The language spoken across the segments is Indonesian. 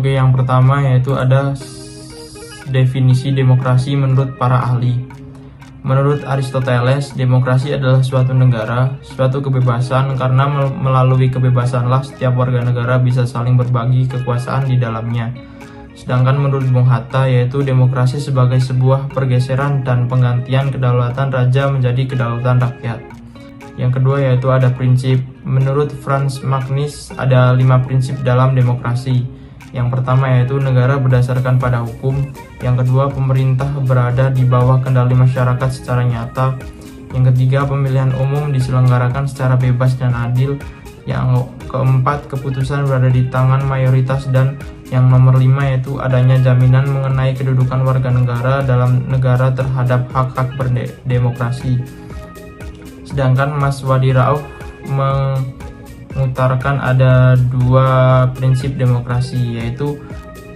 Oke, yang pertama yaitu ada definisi demokrasi menurut para ahli. Menurut Aristoteles, demokrasi adalah suatu negara, suatu kebebasan karena melalui kebebasanlah setiap warga negara bisa saling berbagi kekuasaan di dalamnya. Sedangkan menurut Bung Hatta, yaitu demokrasi sebagai sebuah pergeseran dan penggantian kedaulatan raja menjadi kedaulatan rakyat. Yang kedua yaitu ada prinsip. Menurut Franz Magnus, ada 5 prinsip dalam demokrasi. Yang pertama yaitu negara berdasarkan pada hukum. Yang kedua, pemerintah berada di bawah kendali masyarakat secara nyata. Yang ketiga, pemilihan umum diselenggarakan secara bebas dan adil. Yang keempat, keputusan berada di tangan mayoritas. Dan yang nomor 5 yaitu adanya jaminan mengenai kedudukan warga negara dalam negara terhadap hak-hak berdemokrasi. Sedangkan Mas Wadi Rauf mengutarakan ada 2 prinsip demokrasi, yaitu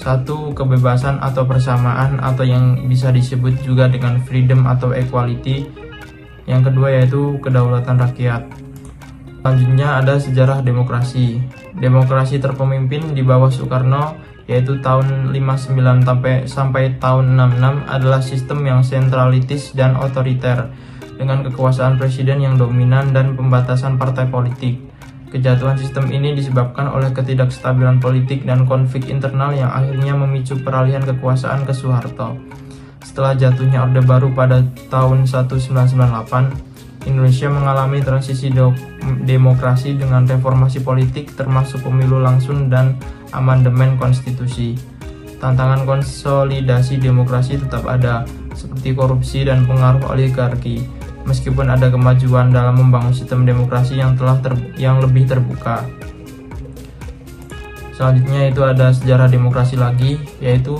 1. Kebebasan atau persamaan atau yang bisa disebut juga dengan freedom atau equality. Yang kedua yaitu kedaulatan rakyat. Selanjutnya ada sejarah demokrasi. Demokrasi terpemimpin di bawah Soekarno yaitu tahun 59 sampai tahun 66 adalah sistem yang sentralitis dan otoriter dengan kekuasaan presiden yang dominan dan pembatasan partai politik. Kejatuhan sistem ini disebabkan oleh ketidakstabilan politik dan konflik internal yang akhirnya memicu peralihan kekuasaan ke Soeharto. Setelah jatuhnya Orde Baru pada tahun 1998, Indonesia mengalami transisi demokrasi dengan reformasi politik termasuk pemilu langsung dan amandemen konstitusi. Tantangan konsolidasi demokrasi tetap ada, seperti korupsi dan pengaruh oligarki. Meskipun ada kemajuan dalam membangun sistem demokrasi yang lebih terbuka. Selanjutnya itu ada sejarah demokrasi lagi, yaitu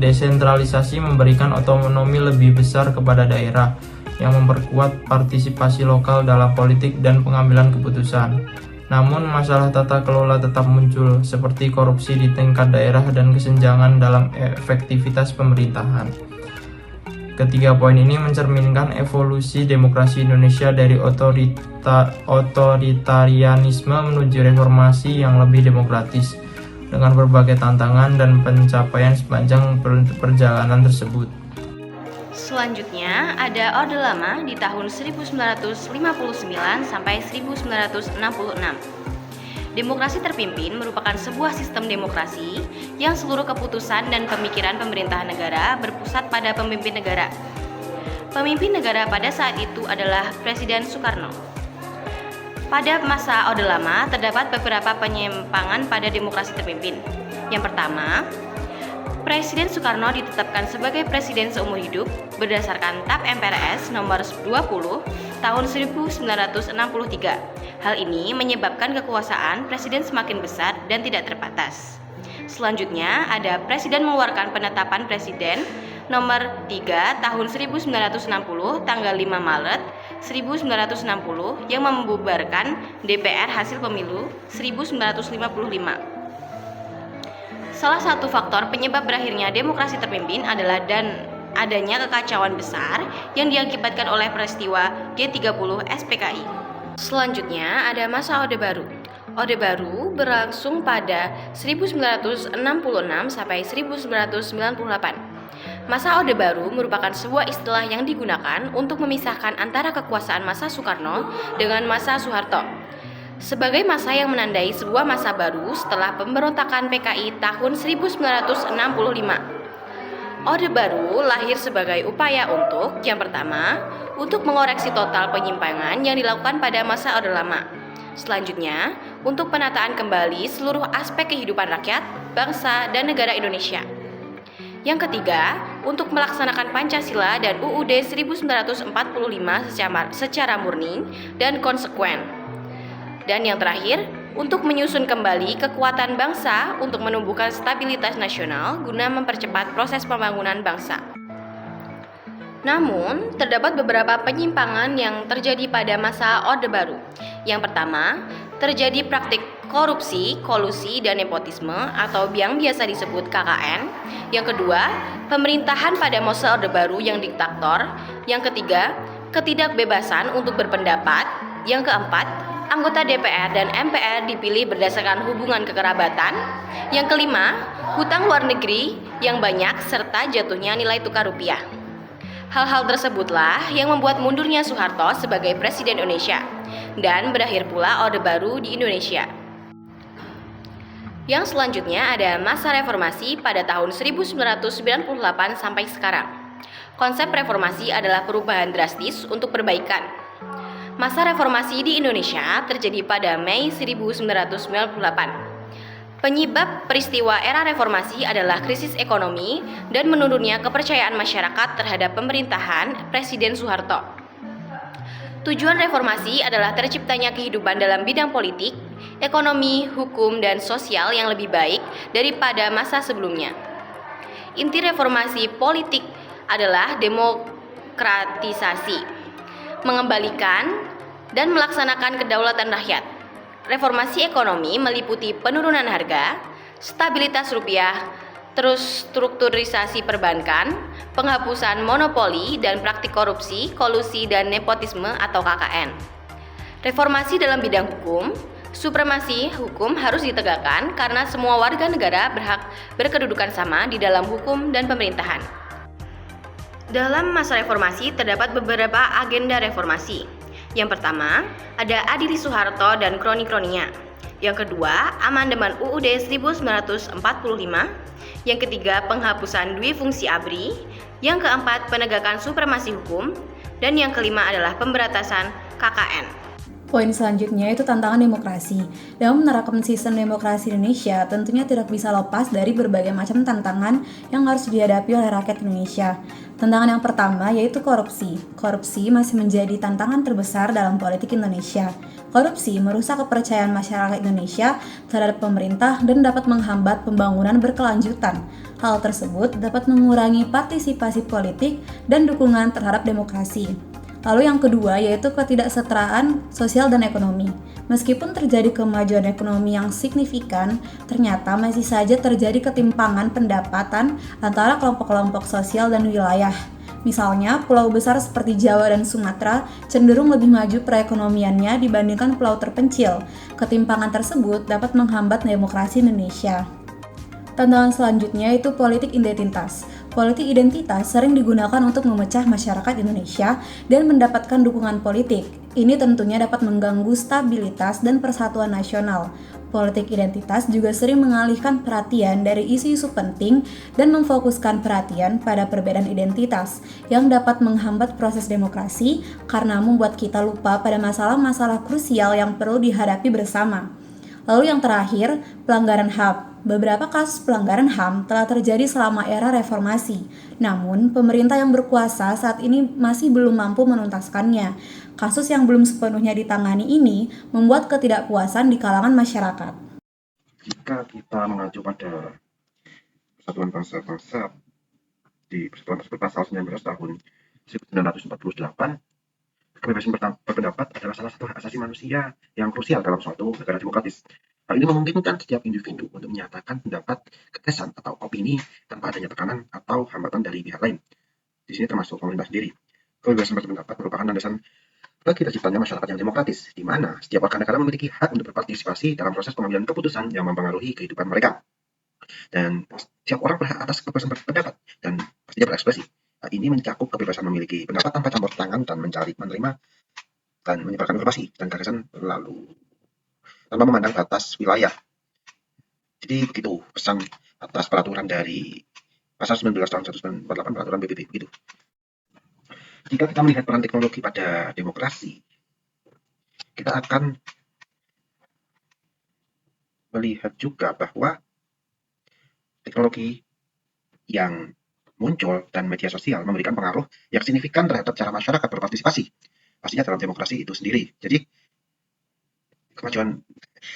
desentralisasi memberikan otonomi lebih besar kepada daerah yang memperkuat partisipasi lokal dalam politik dan pengambilan keputusan. Namun masalah tata kelola tetap muncul, seperti korupsi di tingkat daerah dan kesenjangan dalam efektivitas pemerintahan. Ketiga poin ini mencerminkan evolusi demokrasi Indonesia dari otoritarianisme menuju reformasi yang lebih demokratis, dengan berbagai tantangan dan pencapaian sepanjang perjalanan tersebut. Selanjutnya ada Orde Lama di tahun 1959 sampai 1966. Demokrasi terpimpin merupakan sebuah sistem demokrasi yang seluruh keputusan dan pemikiran pemerintahan negara berpusat pada pemimpin negara. Pemimpin negara pada saat itu adalah Presiden Soekarno. Pada masa Orde Lama terdapat beberapa penyimpangan pada demokrasi terpimpin. Yang pertama, Presiden Soekarno ditetapkan sebagai presiden seumur hidup berdasarkan TAP MPRS nomor 20 tahun 1963. Hal ini menyebabkan kekuasaan presiden semakin besar dan tidak terbatas. Selanjutnya ada Presiden mengeluarkan penetapan presiden nomor 3 tahun 1960 tanggal 5 Maret 1960 yang membubarkan DPR hasil pemilu 1955. Salah satu faktor penyebab berakhirnya demokrasi terpimpin adalah adanya kekacauan besar yang diakibatkan oleh peristiwa G30 SPKI. Selanjutnya ada masa Orde Baru. Orde Baru berlangsung pada 1966 sampai 1998. Masa Orde Baru merupakan sebuah istilah yang digunakan untuk memisahkan antara kekuasaan masa Soekarno dengan masa Soeharto, sebagai masa yang menandai sebuah masa baru setelah pemberontakan PKI tahun 1965. Orde Baru lahir sebagai upaya untuk, yang pertama, untuk mengoreksi total penyimpangan yang dilakukan pada masa Orde Lama. Selanjutnya, untuk penataan kembali seluruh aspek kehidupan rakyat, bangsa, dan negara Indonesia. Yang ketiga, untuk melaksanakan Pancasila dan UUD 1945 secara murni dan konsekuen. Dan yang terakhir, untuk menyusun kembali kekuatan bangsa untuk menumbuhkan stabilitas nasional guna mempercepat proses pembangunan bangsa. Namun, terdapat beberapa penyimpangan yang terjadi pada masa Orde Baru. Yang pertama, terjadi praktik korupsi, kolusi, dan nepotisme atau yang biasa disebut KKN. Yang kedua, pemerintahan pada masa Orde Baru yang diktator. Yang ketiga, ketidakbebasan untuk berpendapat. Yang keempat, Anggota DPR dan MPR dipilih berdasarkan hubungan kekerabatan. Yang kelima, hutang luar negeri yang banyak serta jatuhnya nilai tukar rupiah. Hal-hal tersebutlah yang membuat mundurnya Soeharto sebagai Presiden Indonesia dan berakhir pula Orde Baru di Indonesia. Yang selanjutnya ada masa reformasi pada tahun 1998 sampai sekarang. Konsep reformasi adalah perubahan drastis untuk perbaikan. Masa reformasi di Indonesia terjadi pada Mei 1998. Penyebab peristiwa era reformasi adalah krisis ekonomi dan menurunnya kepercayaan masyarakat terhadap pemerintahan Presiden Soeharto. Tujuan reformasi adalah terciptanya kehidupan dalam bidang politik, ekonomi, hukum, dan sosial yang lebih baik daripada masa sebelumnya. Inti reformasi politik adalah demokratisasi, mengembalikan dan melaksanakan kedaulatan rakyat. Reformasi ekonomi meliputi penurunan harga, stabilitas rupiah, terus strukturisasi perbankan, penghapusan monopoli dan praktik korupsi, kolusi, dan nepotisme atau KKN. Reformasi dalam bidang hukum, supremasi hukum harus ditegakkan karena semua warga negara berhak berkedudukan sama di dalam hukum dan pemerintahan. Dalam masa reformasi terdapat beberapa agenda reformasi. Yang pertama, ada Adili Soeharto dan kroni-kroninya. Yang kedua, amandemen UUD 1945. Yang ketiga, penghapusan dwi fungsi ABRI. Yang keempat, penegakan supremasi hukum. Dan yang kelima adalah pemberantasan KKN. Poin selanjutnya itu tantangan demokrasi. Dalam menerapkan sistem demokrasi Indonesia, tentunya tidak bisa lepas dari berbagai macam tantangan yang harus dihadapi oleh rakyat Indonesia. Tantangan yang pertama yaitu korupsi. Korupsi masih menjadi tantangan terbesar dalam politik Indonesia. Korupsi merusak kepercayaan masyarakat Indonesia terhadap pemerintah dan dapat menghambat pembangunan berkelanjutan. Hal tersebut dapat mengurangi partisipasi politik dan dukungan terhadap demokrasi. Lalu yang kedua yaitu ketidaksetaraan sosial dan ekonomi. Meskipun terjadi kemajuan ekonomi yang signifikan, ternyata masih saja terjadi ketimpangan pendapatan antara kelompok-kelompok sosial dan wilayah. Misalnya, pulau besar seperti Jawa dan Sumatera cenderung lebih maju perekonomiannya dibandingkan pulau terpencil. Ketimpangan tersebut dapat menghambat demokrasi Indonesia. Tantangan selanjutnya itu politik identitas. Politik identitas sering digunakan untuk memecah masyarakat Indonesia dan mendapatkan dukungan politik. Ini tentunya dapat mengganggu stabilitas dan persatuan nasional. Politik identitas juga sering mengalihkan perhatian dari isu-isu penting dan memfokuskan perhatian pada perbedaan identitas yang dapat menghambat proses demokrasi karena membuat kita lupa pada masalah-masalah krusial yang perlu dihadapi bersama. Lalu yang terakhir, pelanggaran HAM. Beberapa kasus pelanggaran HAM telah terjadi selama era reformasi. Namun, pemerintah yang berkuasa saat ini masih belum mampu menuntaskannya. Kasus yang belum sepenuhnya ditangani ini membuat ketidakpuasan di kalangan masyarakat. Jika kita mengacu pada Persatuan Bangsa-Bangsa di Persatuan tersebut pasal 19 tahun 1948, kebebasan berpendapat adalah salah satu hak asasi manusia yang krusial dalam suatu negara demokratis. Hal ini memungkinkan setiap individu untuk menyatakan pendapat, gagasan, atau opini tanpa adanya tekanan atau hambatan dari pihak lain. Di sini termasuk pemerintah sendiri. Kebebasan berpendapat merupakan landasan bagi terciptanya masyarakat yang demokratis, di mana setiap warga negara memiliki hak untuk berpartisipasi dalam proses pengambilan keputusan yang mempengaruhi kehidupan mereka. Dan setiap orang berhak atas kebebasan berpendapat dan pastinya berekspresi. Hal ini mencakup kebebasan memiliki pendapat tanpa campur tangan dan menerima dan menyebarkan informasi dan gagasan lalu tanpa memandang batas wilayah. Jadi begitu pesan atas peraturan dari pasal 19 tahun 1948 peraturan PBB begitu. Jika kita melihat peran teknologi pada demokrasi, kita akan melihat juga bahwa teknologi yang muncul dan media sosial memberikan pengaruh yang signifikan terhadap cara masyarakat berpartisipasi. Pastinya dalam demokrasi itu sendiri. Jadi kemajuan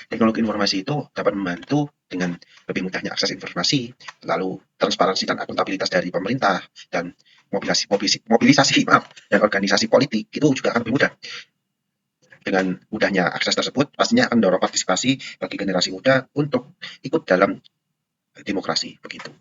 teknologi informasi itu dapat membantu dengan lebih mudahnya akses informasi, lalu transparansi dan akuntabilitas dari pemerintah, dan mobilisasi dan organisasi politik itu juga akan lebih mudah. Dengan mudahnya akses tersebut, pastinya akan mendorong partisipasi bagi generasi muda untuk ikut dalam demokrasi begitu.